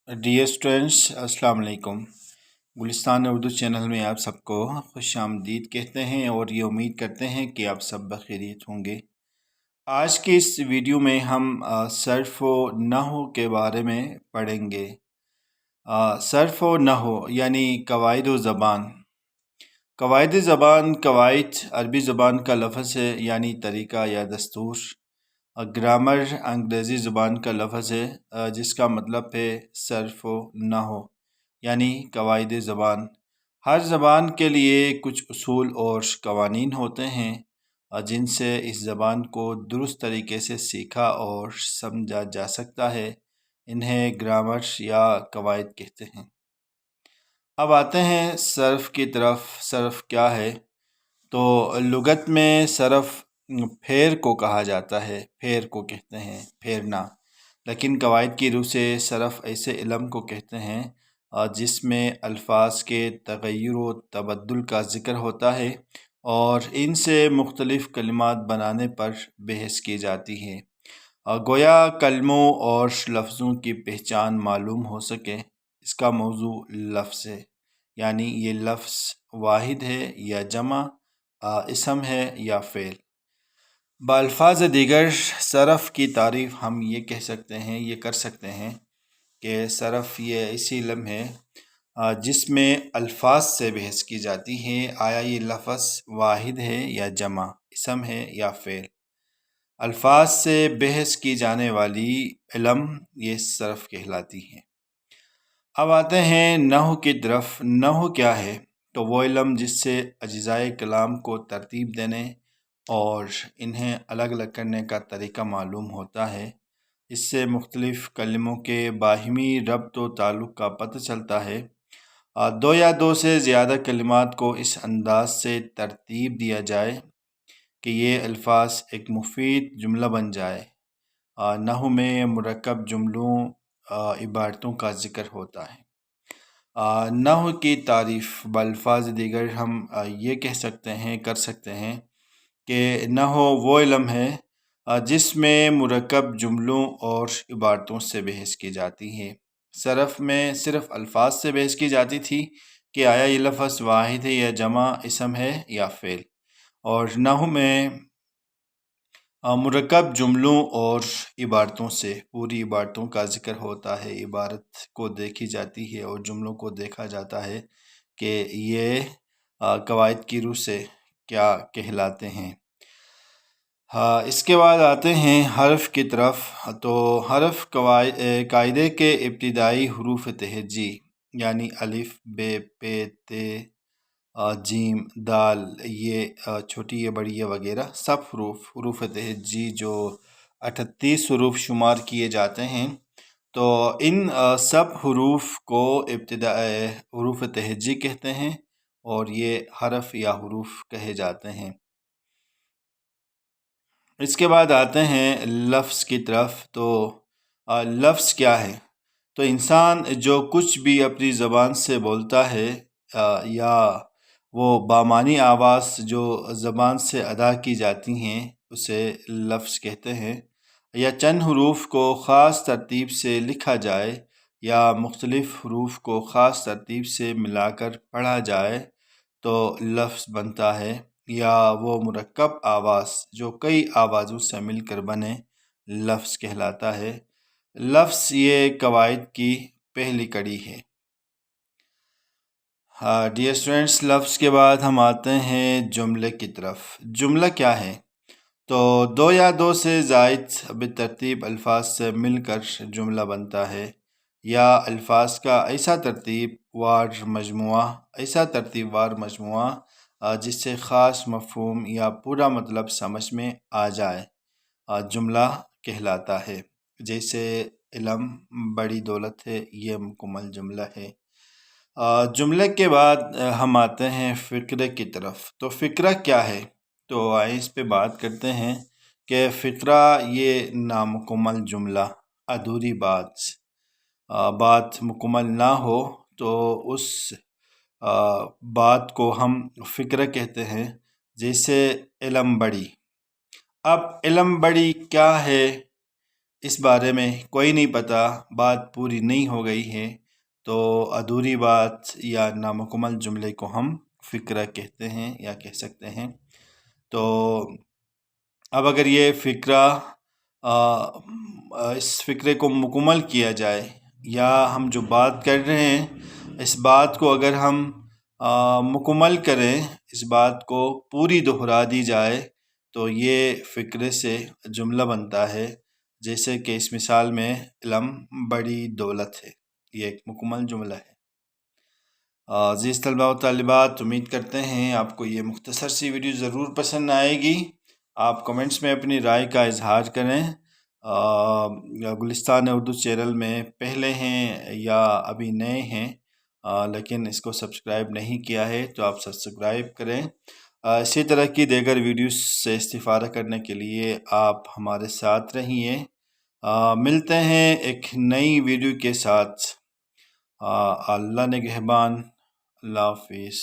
Dear students السلام علیکم۔ گلستان Urdu channel میں آپ سب کو خوش آمدید کہتے ہیں اور یہ امید کرتے ہیں کہ آپ سب بخیریت ہوں گے۔ آج کی اس ویڈیو میں ہم صرف و نحو کے بارے میں پڑھیں گے۔ صرف و نحو یعنی قواعد و زبان۔ قواعد زبان، قواعد عربی زبان کا لفظ ہے یعنی طریقہ یا دستور۔ گرامر انگریزی زبان کا لفظ ہے جس کا مطلب ہے صرف و نحو یعنی قواعد زبان۔ ہر زبان کے لیے کچھ اصول اور قوانین ہوتے ہیں جن سے اس زبان کو درست طریقے سے سیکھا اور سمجھا جا سکتا ہے۔ انہیں گرامر یا قواعد کہتے ہیں۔ اب آتے ہیں صرف کی طرف۔ صرف کیا ہے؟ تو لغت میں صرف پھیر کو کہا جاتا ہے، پھیر کو کہتے ہیں، پھیرنا۔ لیکن قواعد کی روح سے صرف ایسے علم کو کہتے ہیں جس میں الفاظ کے تغیر و تبدل کا ذکر ہوتا ہے اور ان سے مختلف کلمات بنانے پر بحث کی جاتی ہے۔ گویا کلموں اور لفظوں کی پہچان معلوم ہو سکے۔ اس کا موضوع لفظ ہے، یعنی یہ لفظ واحد ہے یا جمع، اسم ہے یا فعل۔ بالفاظ دیگر صرف کی تعریف ہم یہ کہہ سکتے ہیں، یہ کر سکتے ہیں کہ صرف یہ ایسی علم ہے جس میں الفاظ سے بحث کی جاتی ہے، آیا یہ لفظ واحد ہے یا جمع، اسم ہے یا فعل۔ الفاظ سے بحث کی جانے والی علم یہ صرف کہلاتی ہے۔ اب آتے ہیں نحو کی طرف۔ نحو کیا ہے؟ تو وہ علم جس سے اجزائے کلام کو ترتیب دینے اور انہیں الگ الگ کرنے کا طریقہ معلوم ہوتا ہے۔ اس سے مختلف کلموں کے باہمی ربط و تعلق کا پتہ چلتا ہے۔ دو یا دو سے زیادہ کلمات کو اس انداز سے ترتیب دیا جائے کہ یہ الفاظ ایک مفید جملہ بن جائے۔ نحو میں مرکب جملوں، عبارتوں کا ذکر ہوتا ہے۔ نحو کی تعریف بالفاظ دیگر ہم یہ کہہ سکتے ہیں، کر سکتے ہیں کہ نحو وہ علم ہے جس میں مرکب جملوں اور عبارتوں سے بحث کی جاتی ہے۔ صرف میں صرف الفاظ سے بحث کی جاتی تھی کہ آیا یہ لفظ واحد ہے یا جمع، اسم ہے یا فعل۔ اور نحو میں مرکب جملوں اور عبارتوں سے پوری عبارتوں کا ذکر ہوتا ہے۔ عبارت کو دیکھی جاتی ہے اور جملوں کو دیکھا جاتا ہے کہ یہ قواعد کی روح سے کیا کہلاتے ہیں۔ اس کے بعد آتے ہیں حرف کی طرف۔ تو حرف قاعدے کے ابتدائی حروف تہجی یعنی الف، ب، پ، ت، جیم، دال، یہ چھوٹی یہ بڑی یہ وغیرہ سب حروف تہجی جو 38 حروف شمار کیے جاتے ہیں، تو ان سب حروف کو حروف تہجی کہتے ہیں اور یہ حرف یا حروف کہے جاتے ہیں۔ اس کے بعد آتے ہیں لفظ کی طرف۔ تو لفظ کیا ہے؟ تو انسان جو کچھ بھی اپنی زبان سے بولتا ہے یا وہ بامعنی آواز جو زبان سے ادا کی جاتی ہیں اسے لفظ کہتے ہیں۔ یا چند حروف کو خاص ترتیب سے لکھا جائے یا مختلف حروف کو خاص ترتیب سے ملا کر پڑھا جائے تو لفظ بنتا ہے۔ یا وہ مرکب آواز جو کئی آوازوں سے مل کر بنے لفظ کہلاتا ہے۔ لفظ یہ قواعد کی پہلی کڑی ہے۔ ڈیئر اسٹوڈنٹس، لفظ کے بعد ہم آتے ہیں جملے کی طرف۔ جملہ کیا ہے؟ تو دو یا دو سے زائد بترتیب الفاظ سے مل کر جملہ بنتا ہے، یا الفاظ کا ایسا ترتیب وار مجموعہ جس سے خاص مفہوم یا پورا مطلب سمجھ میں آ جائے جملہ کہلاتا ہے۔ جیسے علم بڑی دولت ہے، یہ مکمل جملہ ہے۔ جملے کے بعد ہم آتے ہیں فقرے کی طرف۔ تو فقرہ کیا ہے؟ تو آئیں اس پہ بات کرتے ہیں کہ فقرہ یہ نامکمل جملہ، ادھوری بات مکمل نہ ہو تو اس بات کو ہم فقرہ کہتے ہیں۔ جیسے علم بڑی۔ اب علم بڑی کیا ہے؟ اس بارے میں کوئی نہیں پتہ، بات پوری نہیں ہو گئی ہے، تو ادھوری بات یا نامکمل جملے کو ہم فقرہ کہتے ہیں یا کہہ سکتے ہیں۔ تو اب اگر یہ فقرہ اس فقرے کو مکمل کیا جائے، یا ہم جو بات کر رہے ہیں اس بات کو اگر ہم مکمل کریں، اس بات کو پوری دہرا دی جائے، تو یہ فقرے سے جملہ بنتا ہے، جیسے کہ اس مثال میں علم بڑی دولت ہے، یہ ایک مکمل جملہ ہے۔ عزیز طلباء و طالبات، امید کرتے ہیں آپ کو یہ مختصر سی ویڈیو ضرور پسند آئے گی۔ آپ کمنٹس میں اپنی رائے کا اظہار کریں۔ گلستان اردو چینل میں پہلے ہیں یا ابھی نئے ہیں لیکن اس کو سبسکرائب نہیں کیا ہے تو آپ سبسکرائب کریں۔ اسی طرح کی دیگر ویڈیوز سے استفادہ کرنے کے لیے آپ ہمارے ساتھ رہیے۔ ملتے ہیں ایک نئی ویڈیو کے ساتھ۔ اللہ نگہبان۔ اللہ حافظ۔